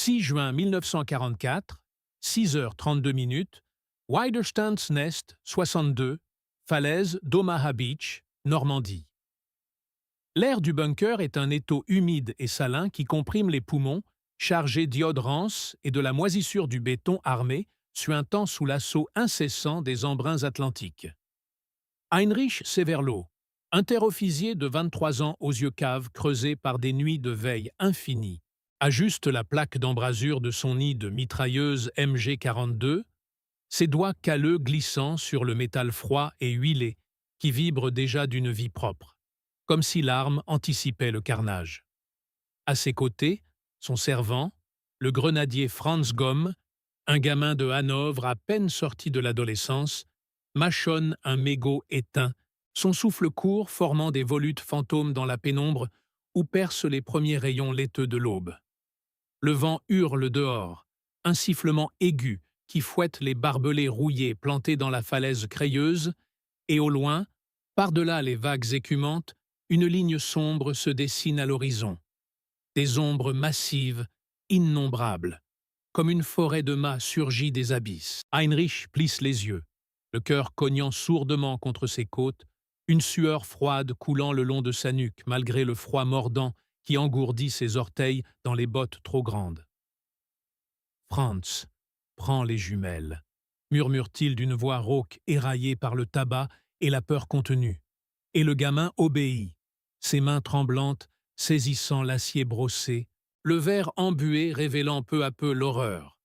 6 juin 1944, 6h32, Weiderstands Nest 62, falaise d'Omaha Beach, Normandie. L'air du bunker est un étau humide et salin qui comprime les poumons, chargés d'iode rance et de la moisissure du béton armé, suintant sous l'assaut incessant des embruns atlantiques. Heinrich Severloh, interofficier de 23 ans aux yeux caves creusés par des nuits de veille infinies, ajuste la plaque d'embrasure de son nid de mitrailleuse MG42, ses doigts calleux glissant sur le métal froid et huilé qui vibre déjà d'une vie propre, comme si l'arme anticipait le carnage. À ses côtés, son servant, le grenadier Franz Gomm, un gamin de Hanovre à peine sorti de l'adolescence, mâchonne un mégot éteint, son souffle court formant des volutes fantômes dans la pénombre où percent les premiers rayons laiteux de l'aube. Le vent hurle dehors, un sifflement aigu qui fouette les barbelés rouillés plantés dans la falaise crayeuse, et au loin, par-delà les vagues écumantes, une ligne sombre se dessine à l'horizon. Des ombres massives, innombrables, comme une forêt de mâts surgit des abysses. Heinrich plisse les yeux, le cœur cognant sourdement contre ses côtes, une sueur froide coulant le long de sa nuque malgré le froid mordant qui engourdit ses orteils dans les bottes trop grandes. Franz prend les jumelles, murmure-t-il d'une voix rauque éraillée par le tabac et la peur contenue. Et le gamin obéit, ses mains tremblantes saisissant l'acier brossé, le verre embué révélant peu à peu l'horreur.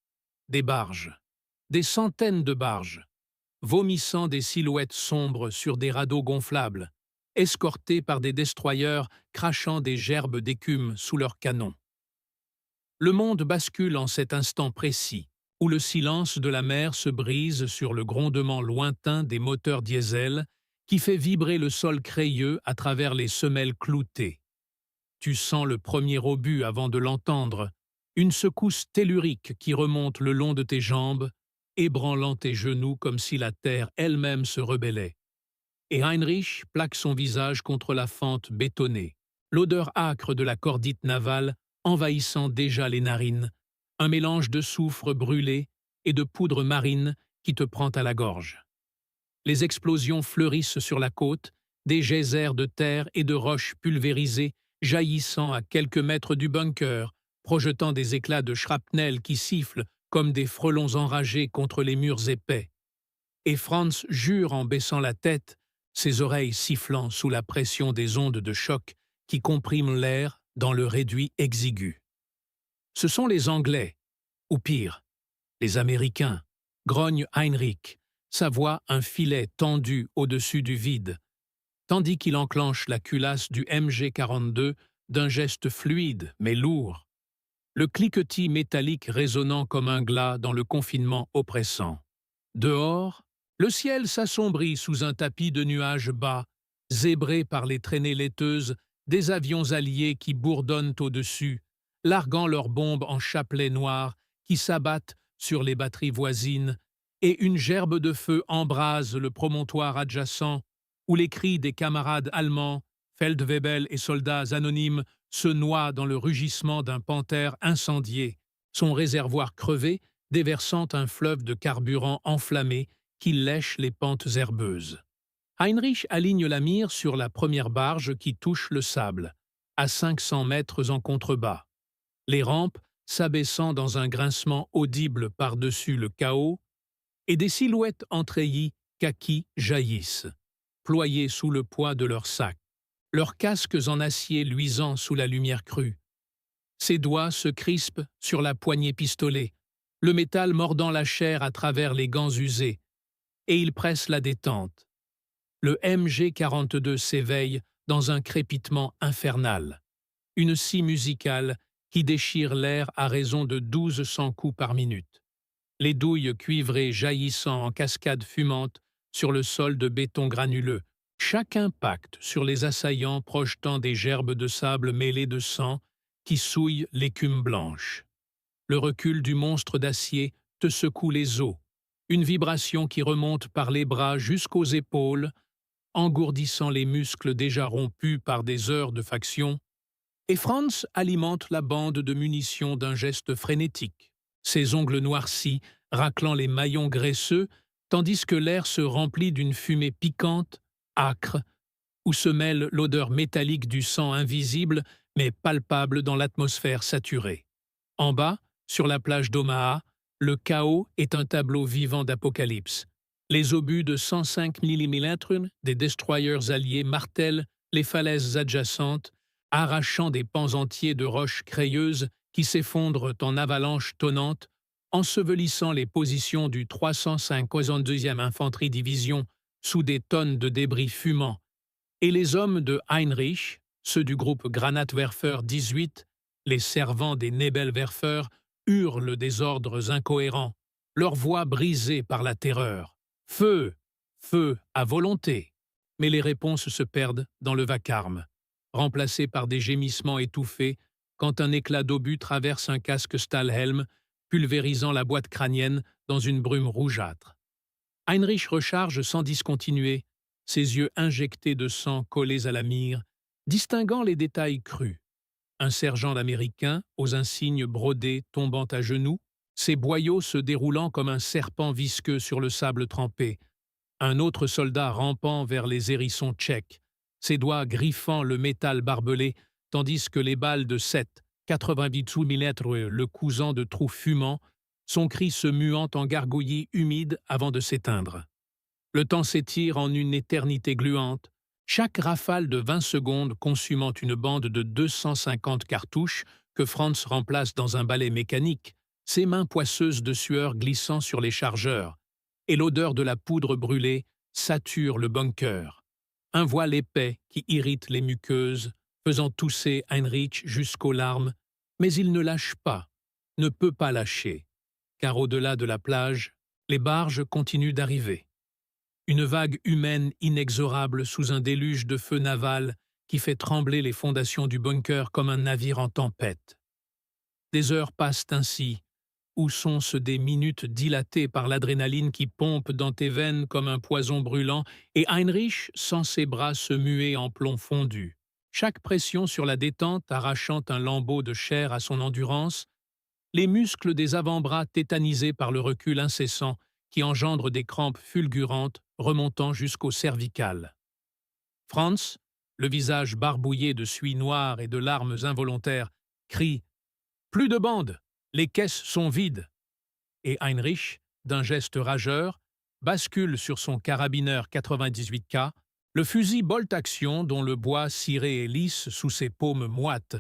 Des barges, des centaines de barges, vomissant des silhouettes sombres sur des radeaux gonflables, escortés par des destroyers crachant des gerbes d'écume sous leurs canons. Le monde bascule en cet instant précis, où le silence de la mer se brise sur le grondement lointain des moteurs diesel qui fait vibrer le sol crayeux à travers les semelles cloutées. Tu sens le premier obus avant de l'entendre, une secousse tellurique qui remonte le long de tes jambes, ébranlant tes genoux comme si la terre elle-même se rebellait. Et Heinrich plaque son visage contre la fente bétonnée, l'odeur âcre de la cordite navale envahissant déjà les narines, un mélange de soufre brûlé et de poudre marine qui te prend à la gorge. Les explosions fleurissent sur la côte, des geysers de terre et de roches pulvérisées jaillissant à quelques mètres du bunker, projetant des éclats de shrapnel qui sifflent comme des frelons enragés contre les murs épais. Et Franz jure en baissant la tête, ses oreilles sifflant sous la pression des ondes de choc qui compriment l'air dans le réduit exigu. Ce sont les Anglais, ou pire, les Américains, grogne Heinrich, sa voix un filet tendu au-dessus du vide, tandis qu'il enclenche la culasse du MG42 d'un geste fluide mais lourd, le cliquetis métallique résonnant comme un glas dans le confinement oppressant. Dehors, le ciel s'assombrit sous un tapis de nuages bas, zébré par les traînées laiteuses des avions alliés qui bourdonnent au-dessus, larguant leurs bombes en chapelets noirs qui s'abattent sur les batteries voisines, et une gerbe de feu embrase le promontoire adjacent où les cris des camarades allemands, Feldwebel et soldats anonymes se noient dans le rugissement d'un panthère incendié, son réservoir crevé déversant un fleuve de carburant enflammé qui lèche les pentes herbeuses. Heinrich aligne la mire sur la première barge qui touche le sable, à 500 mètres en contrebas. Les rampes s'abaissant dans un grincement audible par-dessus le chaos, et des silhouettes entreillies kaki jaillissent, ployées sous le poids de leurs sacs, leurs casques en acier luisant sous la lumière crue. Ses doigts se crispent sur la poignée pistolet, le métal mordant la chair à travers les gants usés, et il presse la détente. Le MG42 s'éveille dans un crépitement infernal, une scie musicale qui déchire l'air à raison de 1200 coups par minute. Les douilles cuivrées jaillissant en cascades fumantes sur le sol de béton granuleux, chaque impact sur les assaillants projetant des gerbes de sable mêlées de sang qui souillent l'écume blanche. Le recul du monstre d'acier te secoue les os, une vibration qui remonte par les bras jusqu'aux épaules, engourdissant les muscles déjà rompus par des heures de faction, Et Franz alimente la bande de munitions d'un geste frénétique, ses ongles noircis raclant les maillons graisseux, tandis que l'air se remplit d'une fumée piquante, âcre, où se mêle l'odeur métallique du sang invisible mais palpable dans l'atmosphère saturée. En bas, sur la plage d'Omaha, le chaos est un tableau vivant d'apocalypse. Les obus de 105 mm des destroyers alliés martèlent les falaises adjacentes, arrachant des pans entiers de roches crayeuses qui s'effondrent en avalanches tonnantes, ensevelissant les positions du 352e Infanterie Division sous des tonnes de débris fumants, et les hommes de Heinrich, ceux du groupe Granatwerfer 18, les servants des Nebelwerfer, hurlent des ordres incohérents, leurs voix brisées par la terreur. Feu, feu à volonté. Mais les réponses se perdent dans le vacarme, remplacées par des gémissements étouffés quand un éclat d'obus traverse un casque Stahlhelm, pulvérisant la boîte crânienne dans une brume rougeâtre. Heinrich recharge sans discontinuer, ses yeux injectés de sang collés à la mire, distinguant les détails crus. Un sergent américain, aux insignes brodés tombant à genoux, ses boyaux se déroulant comme un serpent visqueux sur le sable trempé. Un autre soldat rampant vers les hérissons tchèques, ses doigts griffant le métal barbelé, tandis que les balles de 7,88 mm le cousant de trous fumants, son cri se muant en gargouillis humides avant de s'éteindre. Le temps s'étire en une éternité gluante, chaque rafale de 20 secondes consumant une bande de 250 cartouches que Franz remplace dans un balai mécanique, ses mains poisseuses de sueur glissant sur les chargeurs, et l'odeur de la poudre brûlée sature le bunker. Un voile épais qui irrite les muqueuses, faisant tousser Heinrich jusqu'aux larmes, mais il ne lâche pas, ne peut pas lâcher, car au-delà de la plage, les barges continuent d'arriver. Une vague humaine inexorable sous un déluge de feu naval qui fait trembler les fondations du bunker comme un navire en tempête. Des heures passent ainsi, où sont-ce des minutes dilatées par l'adrénaline qui pompe dans tes veines comme un poison brûlant, et Heinrich sent ses bras se muer en plomb fondu. Chaque pression sur la détente arrachant un lambeau de chair à son endurance, les muscles des avant-bras tétanisés par le recul incessant qui engendre des crampes fulgurantes remontant jusqu'au cervical. Franz, le visage barbouillé de suie noire et de larmes involontaires, crie « Plus de bandes, les caisses sont vides !» Et Heinrich, d'un geste rageur, bascule sur son carabineur 98K, le fusil bolt-action dont le bois ciré est lisse sous ses paumes moites,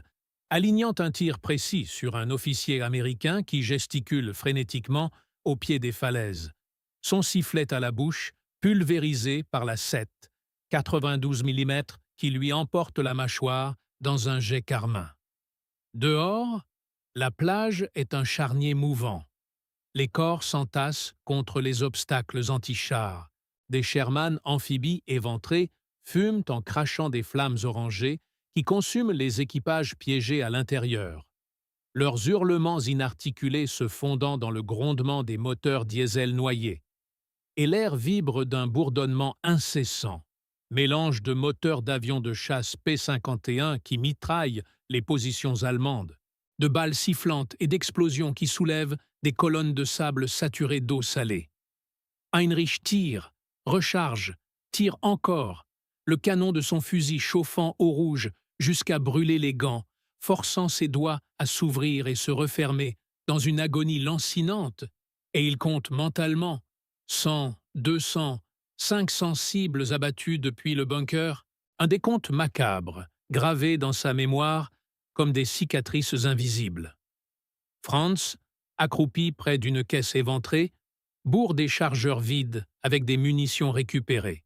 alignant un tir précis sur un officier américain qui gesticule frénétiquement au pied des falaises, son sifflet à la bouche, pulvérisé par la 7,92 mm qui lui emporte la mâchoire dans un jet carmin. Dehors, la plage est un charnier mouvant. Les corps s'entassent contre les obstacles anti-chars. Des Sherman amphibies éventrés fument en crachant des flammes orangées qui consument les équipages piégés à l'intérieur. Leurs hurlements inarticulés se fondant dans le grondement des moteurs diesel noyés. Et l'air vibre d'un bourdonnement incessant, mélange de moteurs d'avions de chasse P-51 qui mitraillent les positions allemandes, de balles sifflantes et d'explosions qui soulèvent des colonnes de sable saturées d'eau salée. Heinrich tire, recharge, tire encore, le canon de son fusil chauffant au rouge jusqu'à brûler les gants, forçant ses doigts à s'ouvrir et se refermer dans une agonie lancinante, et il compte mentalement 100, 200, 500 cibles abattues depuis le bunker, un décompte macabre, gravé dans sa mémoire comme des cicatrices invisibles. Franz, accroupi près d'une caisse éventrée, bourre des chargeurs vides avec des munitions récupérées,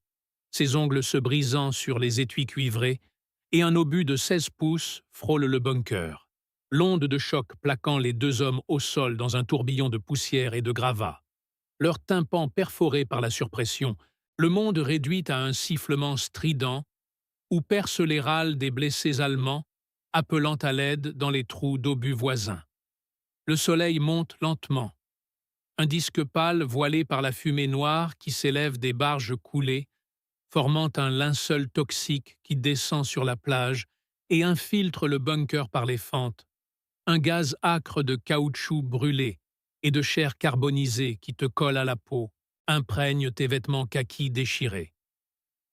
ses ongles se brisant sur les étuis cuivrés, et un obus de 16 pouces frôle le bunker, l'onde de choc plaquant les deux hommes au sol dans un tourbillon de poussière et de gravats. Leurs tympans perforés par la surpression, le monde réduit à un sifflement strident où percent les râles des blessés allemands, appelant à l'aide dans les trous d'obus voisins. Le soleil monte lentement. Un disque pâle voilé par la fumée noire qui s'élève des barges coulées, formant un linceul toxique qui descend sur la plage et infiltre le bunker par les fentes. Un gaz âcre de caoutchouc brûlé et de chair carbonisée qui te colle à la peau, imprègne tes vêtements kakis déchirés.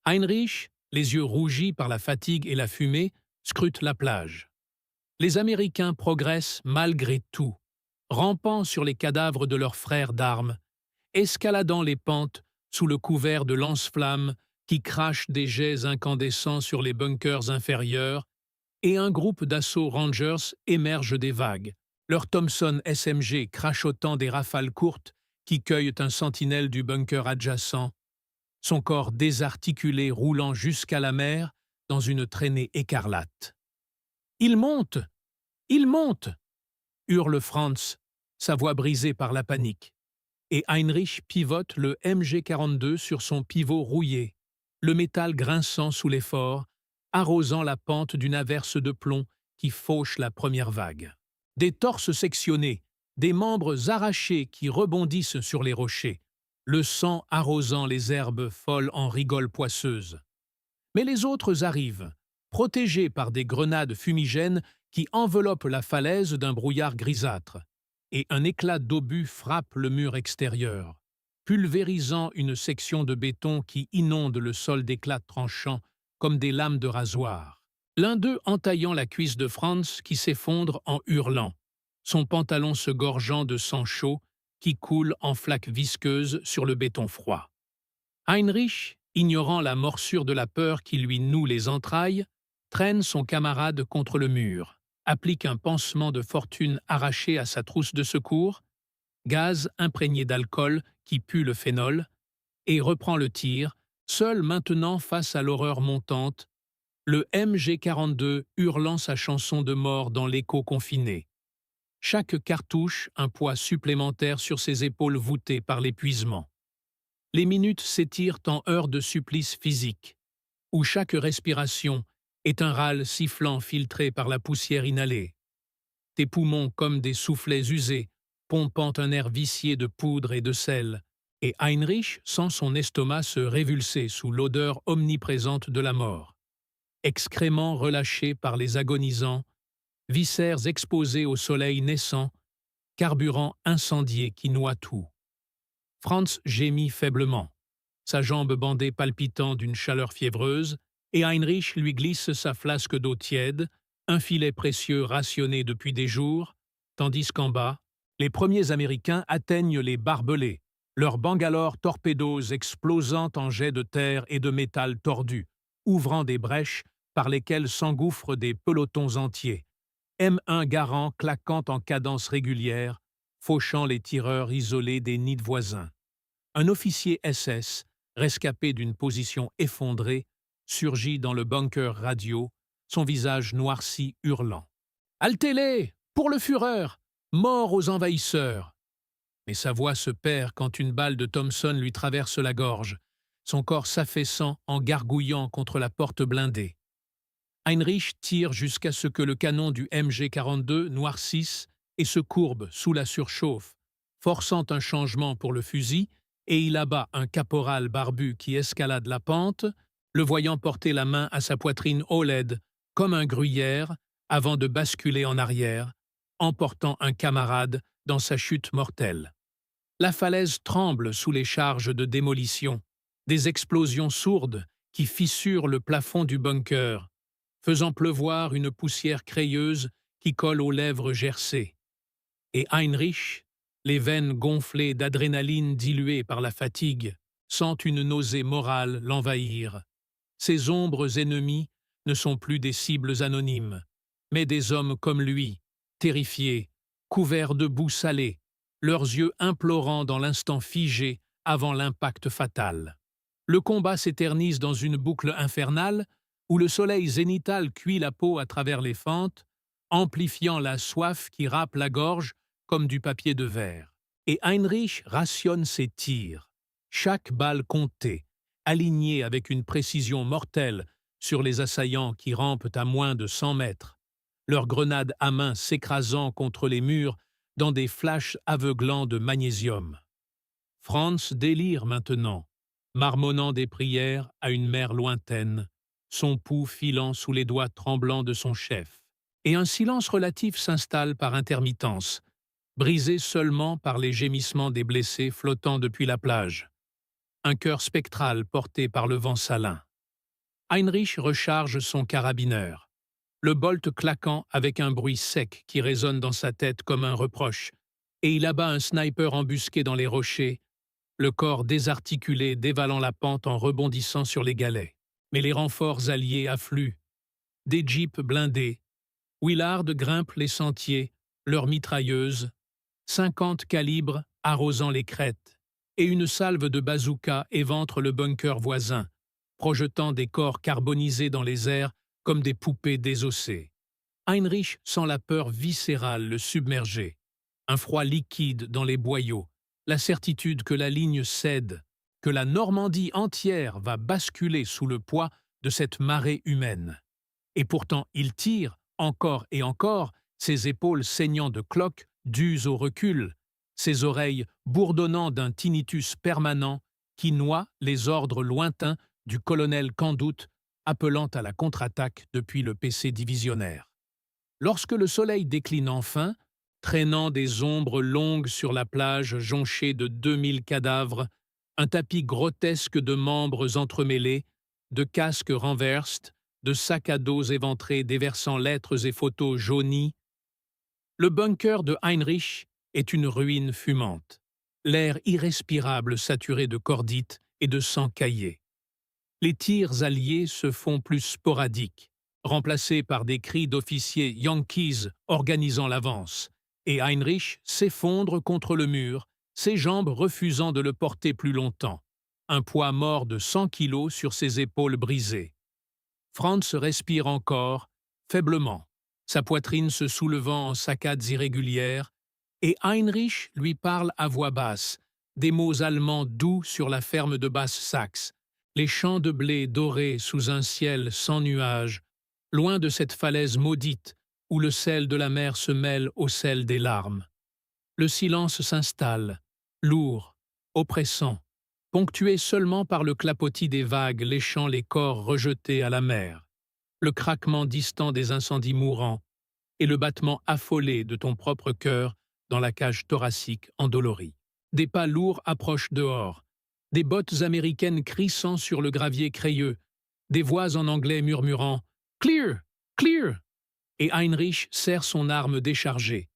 Heinrich, les yeux rougis par la fatigue et la fumée, scrute la plage. Les Américains progressent malgré tout, rampant sur les cadavres de leurs frères d'armes, escaladant les pentes sous le couvert de lance-flammes qui crachent des jets incandescents sur les bunkers inférieurs, et un groupe d'assaut Rangers émerge des vagues, leur Thompson SMG crachotant des rafales courtes qui cueillent un sentinelle du bunker adjacent, son corps désarticulé roulant jusqu'à la mer dans une traînée écarlate. « Il monte! Il monte !» hurle Franz, sa voix brisée par la panique. Et Heinrich pivote le MG42 sur son pivot rouillé, le métal grinçant sous l'effort, arrosant la pente d'une averse de plomb qui fauche la première vague. Des torses sectionnés, des membres arrachés qui rebondissent sur les rochers, le sang arrosant les herbes folles en rigoles poisseuses. Mais les autres arrivent, protégés par des grenades fumigènes qui enveloppent la falaise d'un brouillard grisâtre, et un éclat d'obus frappe le mur extérieur, pulvérisant une section de béton qui inonde le sol d'éclats tranchants comme des lames de rasoir. L'un d'eux entaillant la cuisse de Franz qui s'effondre en hurlant, son pantalon se gorgeant de sang chaud qui coule en flaques visqueuses sur le béton froid. Heinrich, ignorant la morsure de la peur qui lui noue les entrailles, traîne son camarade contre le mur, applique un pansement de fortune arraché à sa trousse de secours, gaz imprégné d'alcool qui pue le phénol, et reprend le tir, seul maintenant face à l'horreur montante, le MG42 hurlant sa chanson de mort dans l'écho confiné. Chaque cartouche un poids supplémentaire sur ses épaules voûtées par l'épuisement. Les minutes s'étirent en heures de supplice physique, où chaque respiration est un râle sifflant filtré par la poussière inhalée. Tes poumons comme des soufflets usés, pompant un air vicié de poudre et de sel, et Heinrich sent son estomac se révulser sous l'odeur omniprésente de la mort. Excréments relâchés par les agonisants, viscères exposés au soleil naissant, carburant incendié qui noie tout. Franz gémit faiblement, sa jambe bandée palpitant d'une chaleur fiévreuse, et Heinrich lui glisse sa flasque d'eau tiède, un filet précieux rationné depuis des jours, tandis qu'en bas, les premiers Américains atteignent les barbelés, leurs Bangalore torpedos explosant en jets de terre et de métal tordu, ouvrant des brèches par lesquelles s'engouffrent des pelotons entiers, M1 Garand claquant en cadence régulière, fauchant les tireurs isolés des nids voisins. Un officier SS, rescapé d'une position effondrée, surgit dans le bunker radio, son visage noirci hurlant. « Haltez-les! Pour le Führer! Mort aux envahisseurs !» Mais sa voix se perd quand une balle de Thompson lui traverse la gorge, son corps s'affaissant en gargouillant contre la porte blindée. Heinrich tire jusqu'à ce que le canon du MG42 noircisse et se courbe sous la surchauffe, forçant un changement pour le fusil, et il abat un caporal barbu qui escalade la pente, le voyant porter la main à sa poitrine OLED, comme un gruyère, avant de basculer en arrière, emportant un camarade dans sa chute mortelle. La falaise tremble sous les charges de démolition, des explosions sourdes qui fissurent le plafond du bunker, faisant pleuvoir une poussière crayeuse qui colle aux lèvres gercées. Et Heinrich, les veines gonflées d'adrénaline diluées par la fatigue, sent une nausée morale l'envahir. Ces ombres ennemies ne sont plus des cibles anonymes, mais des hommes comme lui, terrifiés, couverts de boue salée, leurs yeux implorant dans l'instant figé avant l'impact fatal. Le combat s'éternise dans une boucle infernale où le soleil zénital cuit la peau à travers les fentes, amplifiant la soif qui râpe la gorge comme du papier de verre. Et Heinrich rationne ses tirs, chaque balle comptée, alignée avec une précision mortelle sur les assaillants qui rampent à moins de 100 mètres, leurs grenades à main s'écrasant contre les murs dans des flashs aveuglants de magnésium. Franz délire maintenant, marmonnant des prières à une mer lointaine, son pouls filant sous les doigts tremblants de son chef. Et un silence relatif s'installe par intermittence, brisé seulement par les gémissements des blessés flottant depuis la plage. Un cœur spectral porté par le vent salin. Heinrich recharge son carabineur, le bolt claquant avec un bruit sec qui résonne dans sa tête comme un reproche, et il abat un sniper embusqué dans les rochers, le corps désarticulé dévalant la pente en rebondissant sur les galets. Mais les renforts alliés affluent. Des jeeps blindés. Willard grimpe les sentiers, leurs mitrailleuses, 50 calibres arrosant les crêtes, et une salve de bazooka éventre le bunker voisin, projetant des corps carbonisés dans les airs comme des poupées désossées. Heinrich sent la peur viscérale le submerger, un froid liquide dans les boyaux, la certitude que la ligne cède, que la Normandie entière va basculer sous le poids de cette marée humaine. Et pourtant il tire, encore et encore, ses épaules saignant de cloques dues au recul, ses oreilles bourdonnant d'un tinnitus permanent qui noie les ordres lointains du colonel Candoute appelant à la contre-attaque depuis le PC divisionnaire. Lorsque le soleil décline enfin, traînant des ombres longues sur la plage jonchée de 2000 cadavres, un tapis grotesque de membres entremêlés, de casques renversés, de sacs à dos éventrés déversant lettres et photos jaunies, le bunker de Heinrich est une ruine fumante, l'air irrespirable saturé de cordite et de sang caillé. Les tirs alliés se font plus sporadiques, remplacés par des cris d'officiers Yankees organisant l'avance, et Heinrich s'effondre contre le mur, ses jambes refusant de le porter plus longtemps, un poids mort de 100 kilos sur ses épaules brisées. Franz respire encore, faiblement, sa poitrine se soulevant en saccades irrégulières, et Heinrich lui parle à voix basse, des mots allemands doux sur la ferme de Basse-Saxe, les champs de blé dorés sous un ciel sans nuages, loin de cette falaise maudite où le sel de la mer se mêle au sel des larmes. Le silence s'installe, lourd, oppressant, ponctué seulement par le clapotis des vagues léchant les corps rejetés à la mer, le craquement distant des incendies mourants et le battement affolé de ton propre cœur dans la cage thoracique endolorie. Des pas lourds approchent dehors, des bottes américaines crissant sur le gravier crayeux, des voix en anglais murmurant « Clear! Clear !» et Heinrich serre son arme déchargée,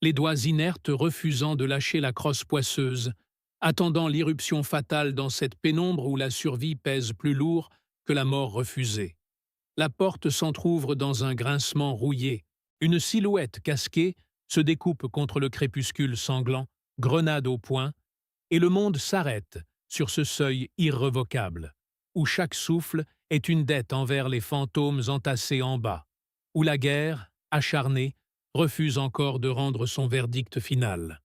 les doigts inertes refusant de lâcher la crosse poisseuse, attendant l'irruption fatale dans cette pénombre où la survie pèse plus lourd que la mort refusée. La porte s'entr'ouvre dans un grincement rouillé, une silhouette casquée se découpe contre le crépuscule sanglant, grenade au poing, et le monde s'arrête sur ce seuil irrévocable, où chaque souffle est une dette envers les fantômes entassés en bas, où la guerre, acharnée, refuse encore de rendre son verdict final.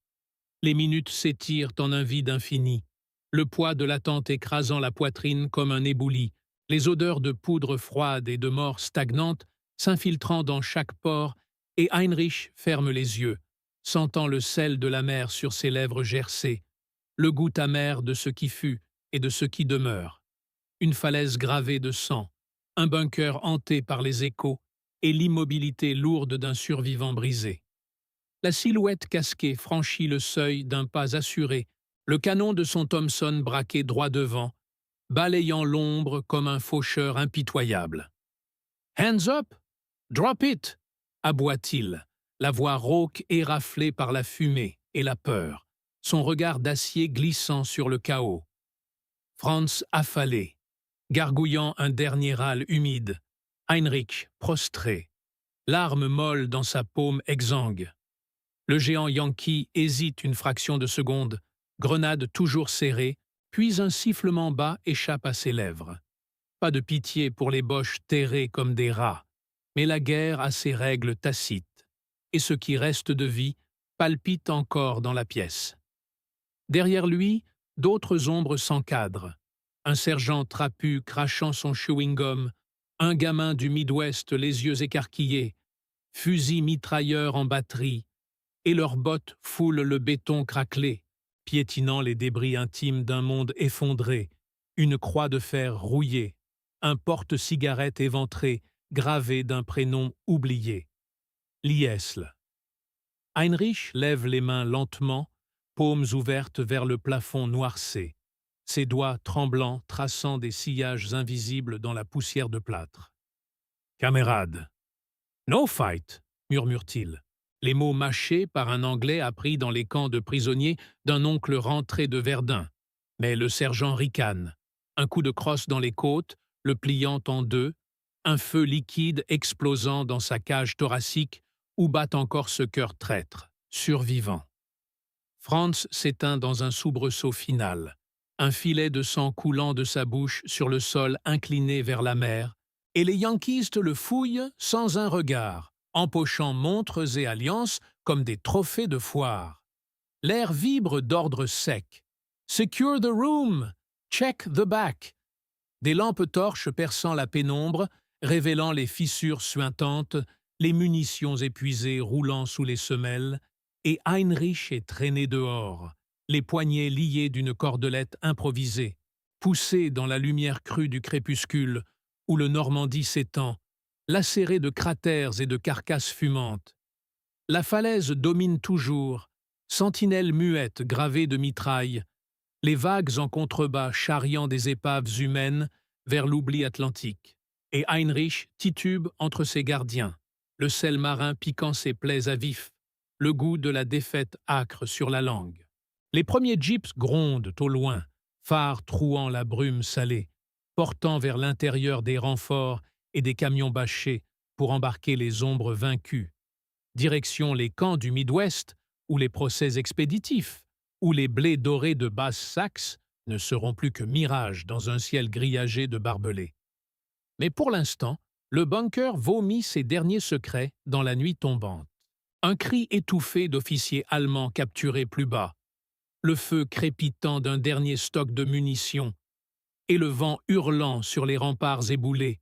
Les minutes s'étirent en un vide infini, le poids de l'attente écrasant la poitrine comme un éboulis, les odeurs de poudre froide et de mort stagnante s'infiltrant dans chaque pore, et Heinrich ferme les yeux, sentant le sel de la mer sur ses lèvres gercées, le goût amer de ce qui fut et de ce qui demeure. Une falaise gravée de sang, un bunker hanté par les échos et l'immobilité lourde d'un survivant brisé. La silhouette casquée franchit le seuil d'un pas assuré, le canon de son Thompson braqué droit devant, balayant l'ombre comme un faucheur impitoyable. « Hands up! Drop it! » aboie-t-il, la voix rauque et raflée par la fumée et la peur, son regard d'acier glissant sur le chaos. Franz affalé, gargouillant un dernier râle humide, Heinrich prostré, larmes molles dans sa paume exsangue. Le géant Yankee hésite une fraction de seconde, grenade toujours serrée, puis un sifflement bas échappe à ses lèvres. Pas de pitié pour les boches terrés comme des rats, mais la guerre a ses règles tacites, et ce qui reste de vie palpite encore dans la pièce. Derrière lui, d'autres ombres s'encadrent. Un sergent trapu crachant son chewing-gum, un gamin du Midwest les yeux écarquillés, fusil mitrailleur en batterie, et leurs bottes foulent le béton craquelé, piétinant les débris intimes d'un monde effondré, une croix de fer rouillée, un porte-cigarette éventré gravé d'un prénom oublié. Liesl. Heinrich lève les mains lentement, paumes ouvertes vers le plafond noircé, ses doigts tremblants traçant des sillages invisibles dans la poussière de plâtre. « Camarade. »« No fight » murmure-t-il, les mots mâchés par un Anglais appris dans les camps de prisonniers d'un oncle rentré de Verdun. Mais le sergent ricane. Un coup de crosse dans les côtes, le pliant en deux, un feu liquide explosant dans sa cage thoracique où bat encore ce cœur traître, survivant. Franz s'éteint dans un soubresaut final, un filet de sang coulant de sa bouche sur le sol incliné vers la mer, et les Yankees le fouillent sans un regard, empochant montres et alliances comme des trophées de foire. L'air vibre d'ordre sec. « Secure the room! Check the back !» Des lampes torches perçant la pénombre, révélant les fissures suintantes, les munitions épuisées roulant sous les semelles, et Heinrich est traîné dehors, les poignets liés d'une cordelette improvisée, poussé dans la lumière crue du crépuscule, où le Normandie s'étend, lacéré de cratères et de carcasses fumantes. La falaise domine toujours, sentinelle muette gravée de mitraille, les vagues en contrebas charriant des épaves humaines vers l'oubli atlantique, et Heinrich titube entre ses gardiens, le sel marin piquant ses plaies à vif, le goût de la défaite âcre sur la langue. Les premiers jeeps grondent au loin, phares trouant la brume salée, portant vers l'intérieur des renforts et des camions bâchés pour embarquer les ombres vaincues. Direction les camps du Midwest, où les procès expéditifs, où les blés dorés de Basse-Saxe ne seront plus que mirages dans un ciel grillagé de barbelés. Mais pour l'instant, le bunker vomit ses derniers secrets dans la nuit tombante. Un cri étouffé d'officiers allemands capturés plus bas, le feu crépitant d'un dernier stock de munitions, et le vent hurlant sur les remparts éboulés,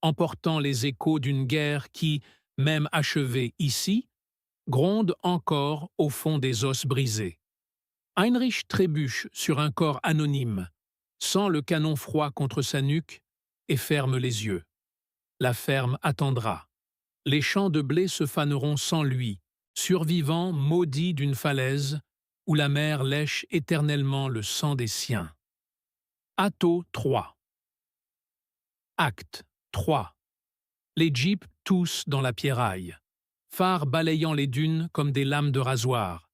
emportant les échos d'une guerre qui, même achevée ici, gronde encore au fond des os brisés. Heinrich trébuche sur un corps anonyme, sent le canon froid contre sa nuque et ferme les yeux. La ferme attendra. Les champs de blé se faneront sans lui, survivant maudit d'une falaise où la mer lèche éternellement le sang des siens. Atto 3. Acte 3. Les jeeps toussent dans la pierraille, phares balayant les dunes comme des lames de rasoir,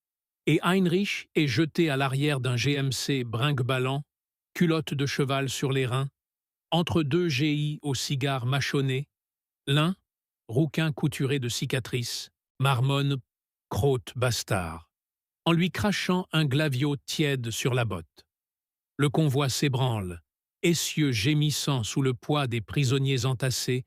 et Heinrich est jeté à l'arrière d'un GMC brinque-ballant, culotte de cheval sur les reins, entre deux GI au cigare mâchonné, l'un, rouquin couturé de cicatrices, marmonne, crotte bastard, en lui crachant un glavio tiède sur la botte. Le convoi s'ébranle, essieux gémissant sous le poids des prisonniers entassés,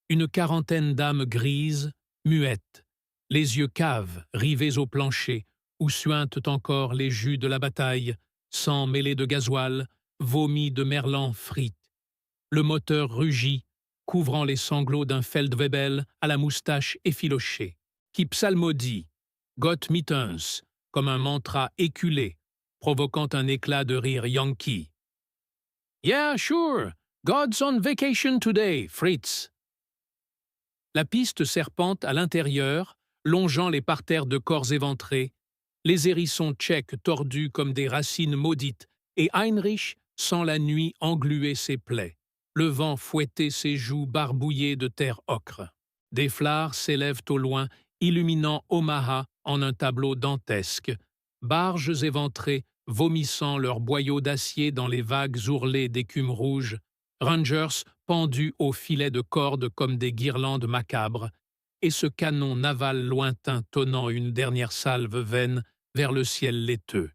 une quarantaine d'âmes grises, muettes, les yeux caves rivés au plancher, où suintent encore les jus de la bataille, sang mêlé de gasoil, vomi de merlan frites. Le moteur rugit, couvrant les sanglots d'un Feldwebel à la moustache effilochée, qui psalmodie, Gott mit uns, comme un mantra éculé, provoquant un éclat de rire yankee. « Yeah, sure, God's on vacation today, Fritz !» La piste serpente à l'intérieur, longeant les parterres de corps éventrés, les hérissons tchèques tordus comme des racines maudites, et Heinrich sent la nuit engluer ses plaies, le vent fouetter ses joues barbouillées de terre ocre. Des phares s'élèvent au loin, illuminant Omaha en un tableau dantesque, barges éventrées vomissant leurs boyaux d'acier dans les vagues ourlées d'écume rouge, Rangers pendus aux filets de cordes comme des guirlandes macabres, et ce canon naval lointain tonnant une dernière salve vaine vers le ciel laiteux.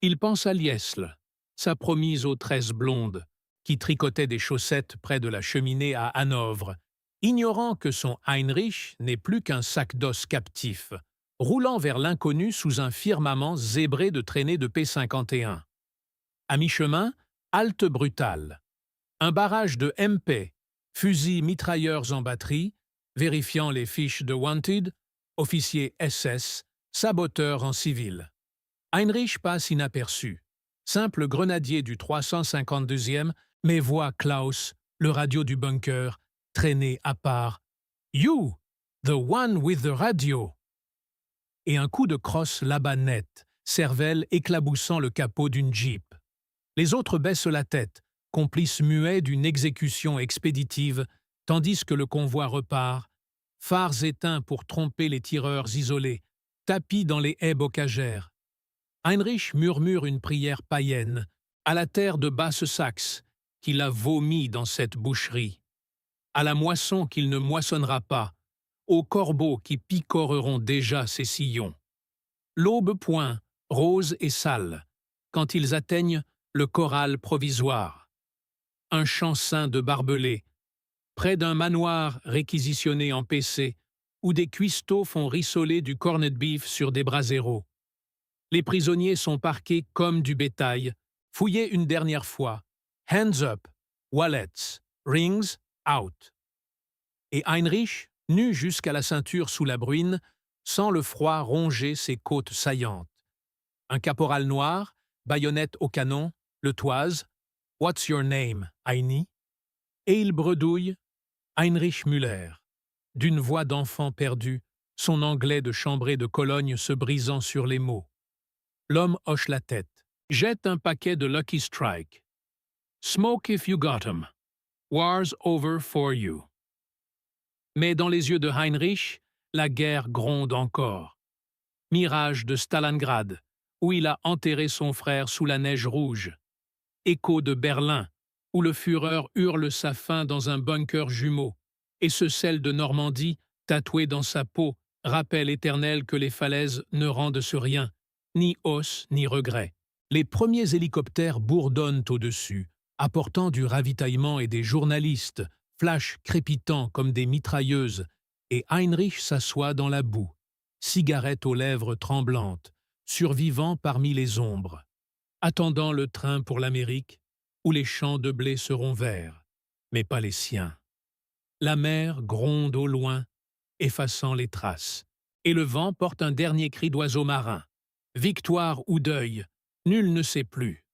Il pense à Liesl, sa promise aux tresses blondes, qui tricotait des chaussettes près de la cheminée à Hanovre, ignorant que son Heinrich n'est plus qu'un sac d'os captif, roulant vers l'inconnu sous un firmament zébré de traînées de P-51. À mi-chemin, halte brutale. Un barrage de MP, fusils mitrailleurs en batterie, vérifiant les fiches de Wanted, officier SS, saboteur en civil. Heinrich passe inaperçu. Simple grenadier du 352e, mais voit Klaus, le radio du bunker, traîné à part. « You, the one with the radio !» Et un coup de crosse là-bas net, cervelle éclaboussant le capot d'une Jeep. Les autres baissent la tête, complices muets d'une exécution expéditive, tandis que le convoi repart, phares éteints pour tromper les tireurs isolés, tapis dans les haies bocagères. Heinrich murmure une prière païenne, à la terre de Basse-Saxe, qu'il a vomi dans cette boucherie, à la moisson qu'il ne moissonnera pas, aux corbeaux qui picoreront déjà ses sillons. L'aube point, rose et sale, quand ils atteignent le corral provisoire. Un champ saint de barbelés, près d'un manoir réquisitionné en PC, où des cuistots font rissoler du corned beef sur des braseros. Les prisonniers sont parqués comme du bétail, fouillés une dernière fois. Hands up, wallets, rings out. Et Heinrich, nu jusqu'à la ceinture sous la bruine, sent le froid ronger ses côtes saillantes. Un caporal noir, baïonnette au canon, le toise. « What's your name, Heini ?» Et il bredouille « Heinrich Müller », d'une voix d'enfant perdu, son anglais de chambré de Cologne se brisant sur les mots. L'homme hoche la tête, jette un paquet de Lucky Strike. « Smoke if you got 'em. War's over for you. » Mais dans les yeux de Heinrich, la guerre gronde encore. Mirage de Stalingrad, où il a enterré son frère sous la neige rouge. Écho de Berlin, où le Führer hurle sa faim dans un bunker jumeau. Et ce sel de Normandie, tatoué dans sa peau, rappelle éternel que les falaises ne rendent sur rien, ni os ni regret. Les premiers hélicoptères bourdonnent au-dessus, apportant du ravitaillement et des journalistes, flash crépitant comme des mitrailleuses, et Heinrich s'assoit dans la boue, cigarette aux lèvres tremblantes, survivant parmi les ombres, attendant le train pour l'Amérique, où les champs de blé seront verts, mais pas les siens. La mer gronde au loin, effaçant les traces, et le vent porte un dernier cri d'oiseau marin. Victoire ou deuil, nul ne sait plus.